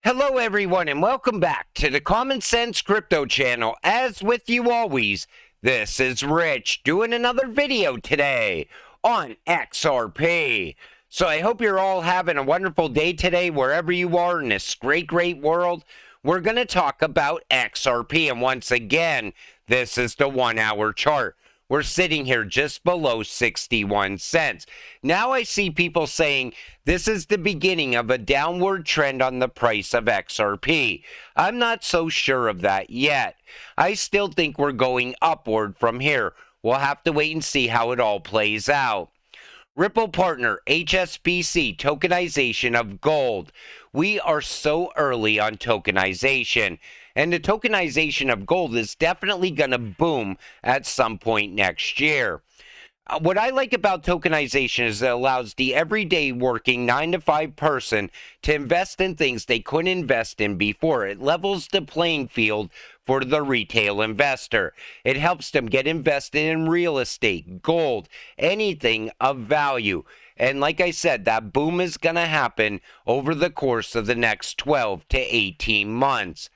Hello, everyone, and welcome back to the Common Sense Crypto channel. As with you always, this is Rich doing another video today on XRP. So I hope you're all having a wonderful day today, wherever you are in this great world. We're going to talk about XRP, and once again, this is the 1 hour chart. We're sitting here just below 61 cents. Now I see people saying this is the beginning of a downward trend on the price of XRP. I'm not so sure of that yet. I still think we're going upward from here. We'll have to wait and see how it all plays out. Ripple partner, HSBC, tokenization of gold. We are so early on tokenization, and the tokenization of gold is definitely going to boom at some point next year. What I like about tokenization is it allows the everyday working 9 to 5 person to invest in things they couldn't invest in before. It levels the playing field for the retail investor. It helps them get invested in real estate, gold, anything of value. And like I said, that boom is going to happen over the course of the next 12 to 18 months.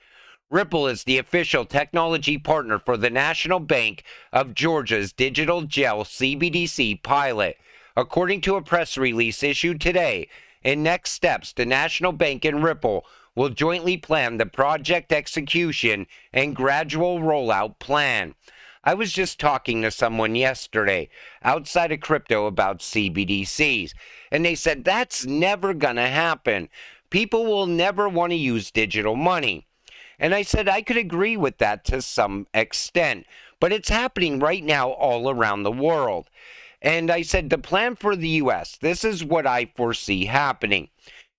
Ripple is the official technology partner for the National Bank of Georgia's Digital Gel CBDC pilot. According to a press release issued today, in next steps, the National Bank and Ripple will jointly plan the project execution and gradual rollout plan. I was just talking to someone yesterday outside of crypto about CBDCs, and they said that's never going to happen. People will never want to use digital money. And I said I could agree with that to some extent, but it's happening right now all around the world. And I said the plan for the US, this is what I foresee happening.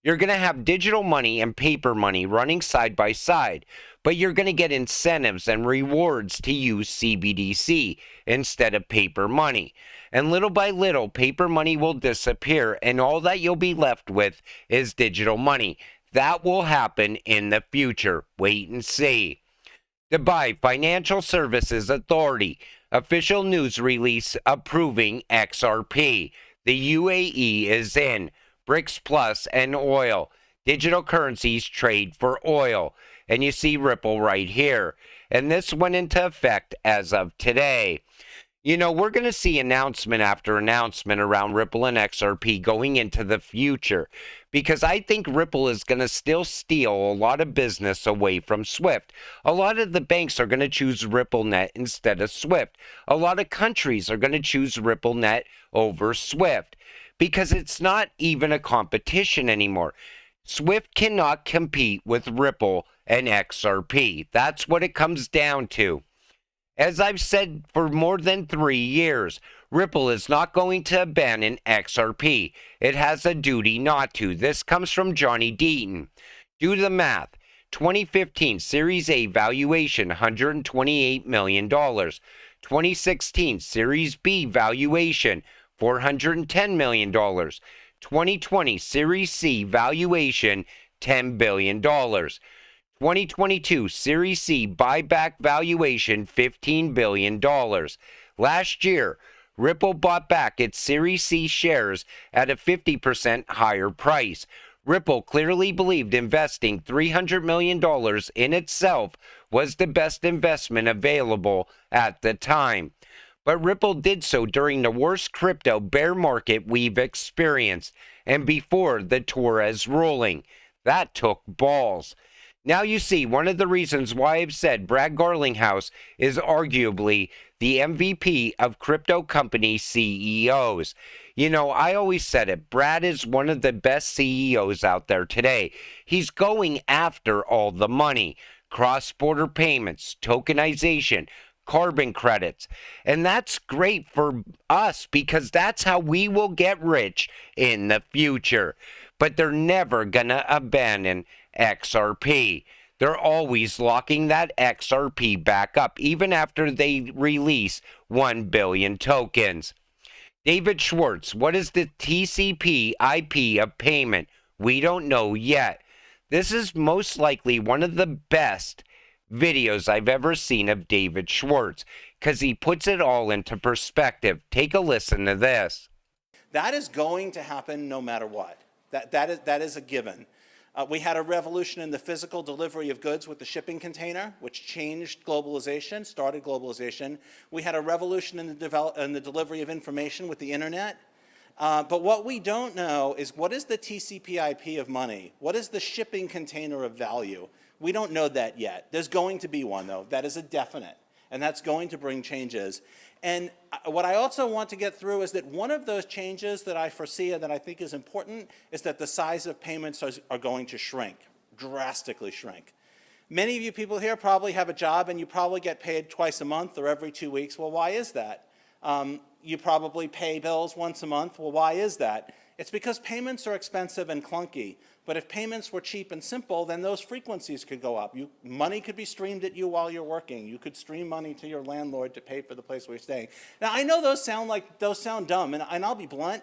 You're going to have digital money and paper money running side by side, but you're going to get incentives and rewards to use CBDC instead of paper money. And little by little, paper money will disappear, and all that you'll be left with is digital money. That will happen in the future. Wait and see. Dubai Financial Services Authority, official news release approving XRP. The UAE is in. BRICS Plus and oil. Digital currencies trade for oil. And you see Ripple right here. And this went into effect as of today. You know, we're going to see announcement after announcement around Ripple and XRP going into the future, because I think Ripple is going to still steal a lot of business away from Swift. A lot of the banks are going to choose RippleNet instead of Swift. A lot of countries are going to choose RippleNet over Swift because it's not even a competition anymore. Swift cannot compete with Ripple and XRP. That's what it comes down to. As I've said for more than 3 years, Ripple is not going to abandon XRP. It has a duty not to. This comes from Johnny Deaton. Do the math. 2015 Series A valuation $128 million. 2016 Series B valuation $410 million. 2020 Series C valuation $10 billion. 2022 Series C buyback valuation $15 billion. Last year, Ripple bought back its Series C shares at a 50% higher price. Ripple clearly believed investing $300 million in itself was the best investment available at the time. But Ripple did so during the worst crypto bear market we've experienced, and before the Torres ruling. That took balls. Now you see, one of the reasons why I've said Brad Garlinghouse is arguably the MVP of crypto company CEOs. You know, I always said it. Brad is one of the best CEOs out there today. He's going after all the money. Cross-border payments, tokenization, carbon credits. And that's great for us because that's how we will get rich in the future. But they're never going to abandon XRP. They're always locking that XRP back up, even after they release 1 billion tokens. David Schwartz, what is the TCP IP of payment? We don't know yet. This is most likely one of the best videos I've ever seen of David Schwartz because he puts it all into perspective. Take a listen to this. That is going to happen no matter what. That is a given. We had a revolution in the physical delivery of goods with the shipping container, which changed globalization, started globalization. We had a revolution in the delivery of information with the internet. But what we don't know is, what is the TCP/IP of money? What is the shipping container of value? We don't know that yet. There's going to be one, though. That is a definite. And that's going to bring changes. And what I also want to get through is that one of those changes that I foresee and that I think is important is that the size of payments are going to shrink, drastically shrink. Many of you people here probably have a job and you probably get paid twice a month or every 2 weeks. Well, why is that? You probably pay bills once a month. Well, why is that? It's because payments are expensive and clunky. But if payments were cheap and simple, then those frequencies could go up. Money could be streamed at you while you're working. You could stream money to your landlord to pay for the place where you're staying. Now, I know those sound dumb, and I'll be blunt.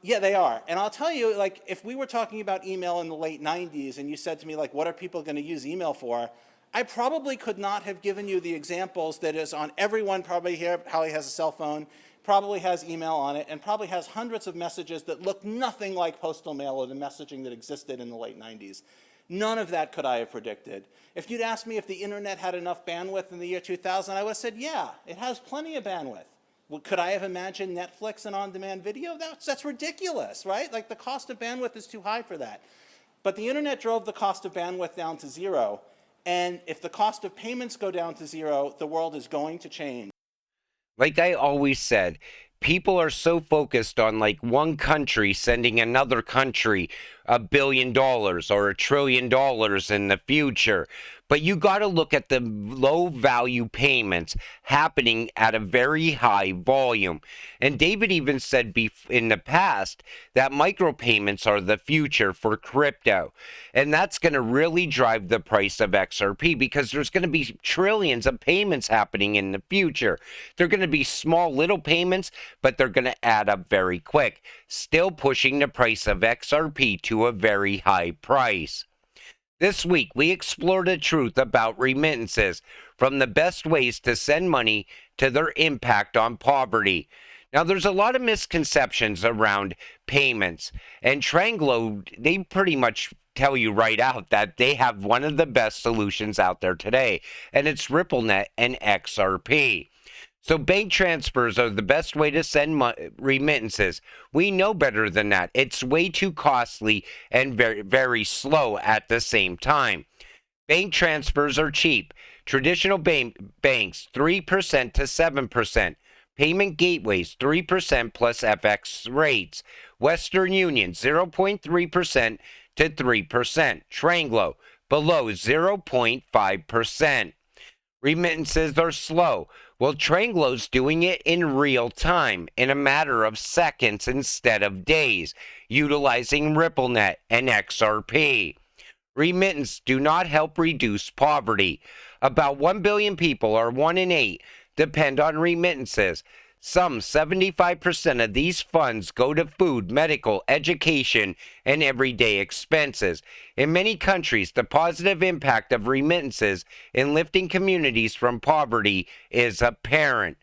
Yeah, they are. And I'll tell you, like, if we were talking about email in the late 90s and you said to me, like, what are people going to use email for? I probably could not have given you the examples that is on everyone probably here, probably has a cell phone, probably has email on it, and probably has hundreds of messages that look nothing like postal mail or the messaging that existed in the late 90s. None of that could I have predicted. If you'd asked me if the internet had enough bandwidth in the year 2000, I would have said, yeah, it has plenty of bandwidth. Well, could I have imagined Netflix and on-demand video? That's ridiculous, right? Like, the cost of bandwidth is too high for that. But the internet drove the cost of bandwidth down to zero. And if the cost of payments go down to zero, the world is going to change. Like I always said, people are so focused on like one country sending another country $1 billion or $1 trillion in the future. But you got to look at the low value payments happening at a very high volume. And David even said in the past that micropayments are the future for crypto. And that's going to really drive the price of XRP because there's going to be trillions of payments happening in the future. They're going to be small little payments, but they're going to add up very quick, still pushing the price of XRP to a very high price. This week, we explored the truth about remittances, from the best ways to send money to their impact on poverty. Now, there's a lot of misconceptions around payments, and Tranglo, they pretty much tell you right out that they have one of the best solutions out there today, and it's RippleNet and XRP. So bank transfers are the best way to send remittances. We know better than that. It's way too costly and very, very slow at the same time. Bank transfers are cheap. Traditional banks, 3% to 7%. Payment gateways, 3% plus FX rates. Western Union, 0.3% to 3%. Tranglo, below 0.5%. Remittances are slow. Well, Tranglo's doing it in real time, in a matter of seconds instead of days, utilizing RippleNet and XRP. Remittance do not help reduce poverty. About 1 billion people, or 1 in 8, depend on remittances. Some 75% of these funds go to food, medical, education, and everyday expenses. In many countries, the positive impact of remittances in lifting communities from poverty is apparent.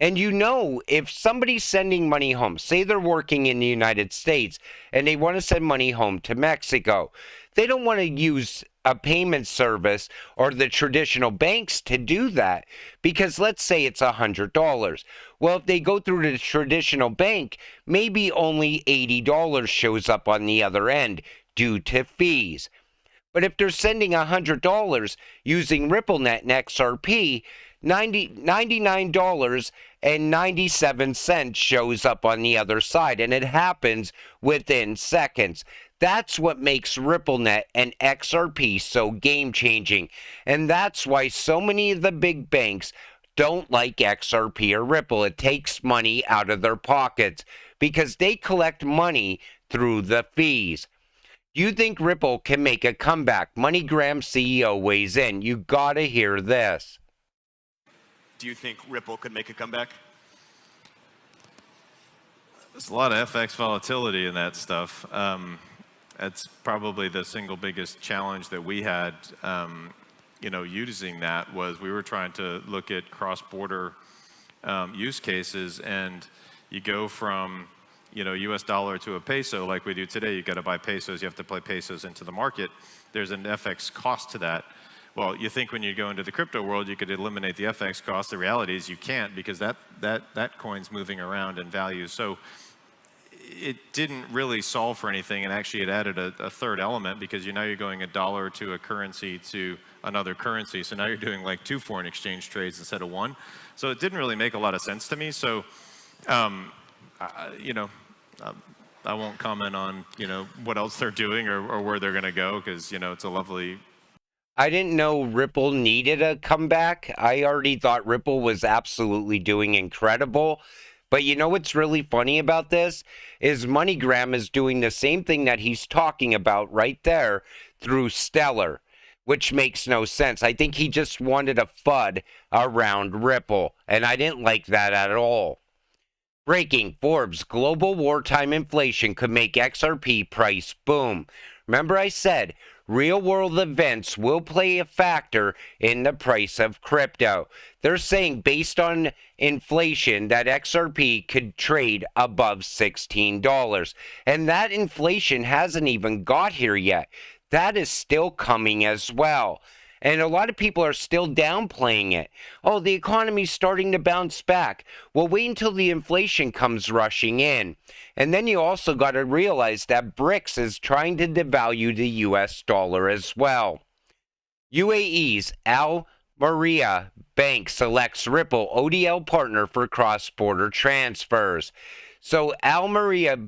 And you know, if somebody's sending money home, say they're working in the United States and they want to send money home to Mexico, they don't want to use a payment service or the traditional banks to do that, because let's say it's $100. Well, if they go through the traditional bank, maybe only $80 shows up on the other end due to fees. But if they're sending $100 using RippleNet and XRP, $99.97 shows up on the other side, and it happens within seconds. That's what makes RippleNet and XRP so game-changing, and that's why so many of the big banks don't like XRP or Ripple. It takes money out of their pockets because they collect money through the fees. Do you think Ripple can make a comeback? MoneyGram CEO weighs in. You gotta hear this. Do you think Ripple could make a comeback? There's a lot of FX volatility in that stuff. That's probably the single biggest challenge that we had, using that was we were trying to look at cross-border use cases, and you go from, US dollar to a peso like we do today. You've got to buy pesos, you have to play pesos into the market. There's an FX cost to that. Well, you think when you go into the crypto world, you could eliminate the FX cost. The reality is you can't, because that coin's moving around in value. So it didn't really solve for anything, and actually it added a third element, because now you're going a dollar to a currency to another currency. So now you're doing like 2 foreign exchange trades instead of 1. So it didn't really make a lot of sense to me. So, I won't comment on, what else they're doing or where they're going to go, because, it's a lovely... I didn't know Ripple needed a comeback. I already thought Ripple was absolutely doing incredible. But you know what's really funny about this? Is MoneyGram is doing the same thing that he's talking about right there through Stellar, which makes no sense. I think he just wanted a FUD around Ripple, and I didn't like that at all. Breaking: Forbes: global wartime inflation could make XRP price boom. Remember I said real-world events will play a factor in the price of crypto. They're saying based on inflation that XRP could trade above $16. And that inflation hasn't even got here yet. That is still coming as well. And a lot of people are still downplaying it. Oh, the economy's starting to bounce back. Well, wait until the inflation comes rushing in. And then you also got to realize that BRICS is trying to devalue the US dollar as well. UAE's Al Maria Bank selects Ripple ODL partner for cross-border transfers. So Al Maria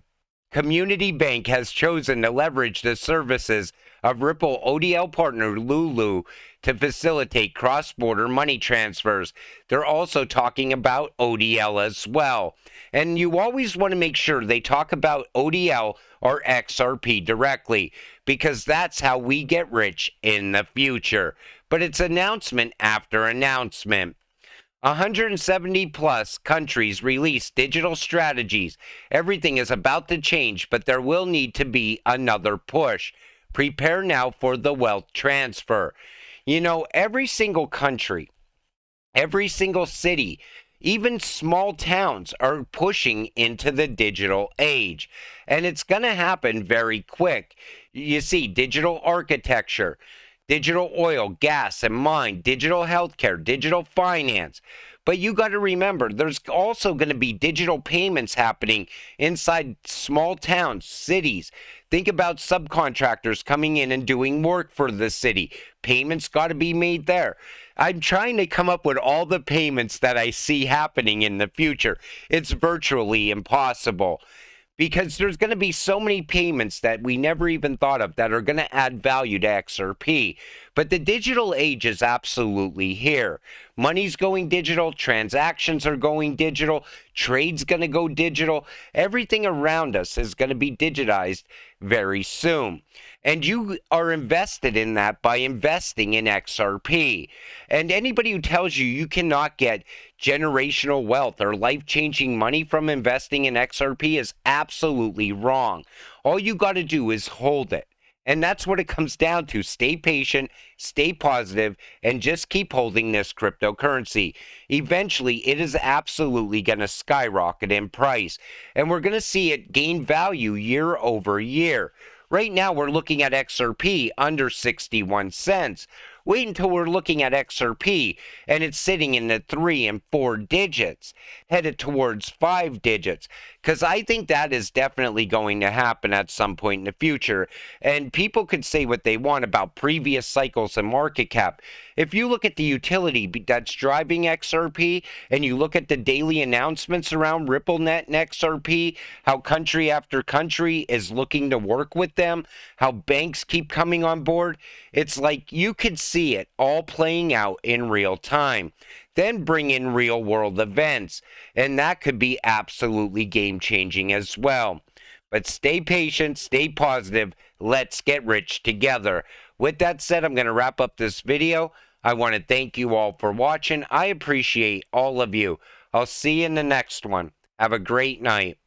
Community Bank has chosen to leverage the services of Ripple ODL partner Lulu to facilitate cross-border money transfers. They're also talking about ODL as well. And you always want to make sure they talk about ODL or XRP directly, because that's how we get rich in the future. But it's announcement after announcement. 170 plus countries release digital strategies. Everything is about to change, but there will need to be another push. Prepare now for the wealth transfer. Every single country, every single city, even small towns are pushing into the digital age. And it's going to happen very quick. You see, digital architecture, digital oil, gas, and mine, digital healthcare, digital finance. But you got to remember, there's also going to be digital payments happening inside small towns, cities. Think about subcontractors coming in and doing work for the city. Payments got to be made there. I'm trying to come up with all the payments that I see happening in the future. It's virtually impossible, because there's going to be so many payments that we never even thought of that are going to add value to XRP. But the digital age is absolutely here. Money's going digital, transactions are going digital, trade's going to go digital. Everything around us is going to be digitized very soon. And you are invested in that by investing in XRP. And anybody who tells you you cannot get generational wealth or life-changing money from investing in XRP is absolutely wrong. All you got to do is hold it. And that's what it comes down to. Stay patient, stay positive, and just keep holding this cryptocurrency. Eventually, it is absolutely going to skyrocket in price. And we're going to see it gain value year over year. Right now, we're looking at XRP under 61 cents. Wait until we're looking at XRP and it's sitting in the 3 and 4 digits, headed towards 5 digits, because I think that is definitely going to happen at some point in the future. And people could say what they want about previous cycles and market cap. If you look at the utility that's driving XRP and you look at the daily announcements around RippleNet and XRP, how country after country is looking to work with them, how banks keep coming on board, it's like you could see it all playing out in real time. Then bring in real world events, and that could be absolutely game changing as well. But stay patient, stay positive, let's get rich together. With that said, I'm going to wrap up this video. I want to thank you all for watching. I appreciate all of you. I'll see you in the next one. Have a great night.